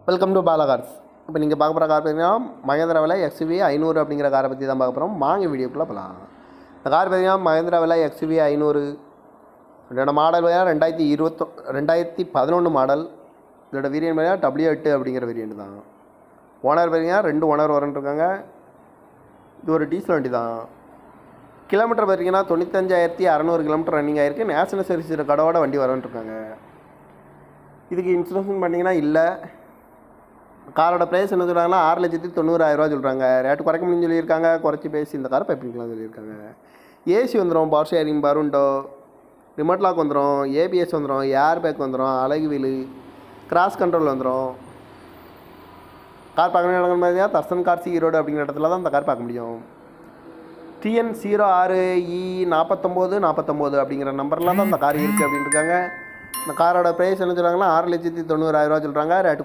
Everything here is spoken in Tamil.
Welcome to Bala cars. இப்போ நீங்கள் பார்க்க போகிற கார் பார்த்தீங்கன்னா மகேந்திராவில் XUV 500 அப்படிங்கிற காரை பற்றி தான் பார்க்க போகிறோம். வாங்க வீடியோக்குள்ளே போகலாம். இந்த கார் பார்த்தீங்கன்னா மகேந்திராவில் XUV 500 இதோட மாடல் பார்த்தீங்கன்னா 2011 மாடல். இதோட வேரியன்ட் பார்த்தீங்கன்னா W8 அப்படிங்கிற வேரியன்ட் தான். ஓனர் பார்த்தீங்கன்னா 2 ஓனர் வரன்ட்ருக்காங்க. இது ஒரு டீசல் வண்டி தான். கிலோமீட்டர் பார்த்தீங்கன்னா 95,600 கிலோமீட்டர் ரன்னிங் ஆகிருக்கு. நேஷனல் சர்வீஸ் கடவோட வண்டி வரன்ட்ருக்காங்க. இதுக்கு இன்சூரன்ஸ் பண்ணிங்கன்னா இல்லை. காரோட ப்ரைஸ் என்ன சொல்கிறாங்கன்னா 6,90,000 சொல்கிறாங்க. ரேட்டு குறைக்க முடியும்னு சொல்லியிருக்காங்க. குறைச்சி பேசி இந்த காரை பைப்பிங்கலாம் சொல்லியிருக்காங்க. ஏசி வந்துடும், பவர் ஷேரிங், பருண்டோ, ரிமோட் லாக் வந்துடும், ABS வந்துடும், ஏர் பேக் வந்துடும், அழகு வீலு, கிராஸ் கண்ட்ரோல் வந்துடும். கார் பார்க்கணும் இடங்கள் பார்த்தீங்கன்னா தர்சன் கார்ஸ் ஈரோடு அப்படிங்கிற இடத்துல தான் இந்த கார் பார்க்க முடியும். TN 06E4949 அப்படிங்கிற நம்பரில் தான் இந்த கார் இருக்குது அப்படின்னு இருக்காங்க. இந்த காரோட ப்ரைஸ் என்ன சொல்கிறாங்கன்னா 6,90,000 சொல்கிறாங்க. ரேட்டு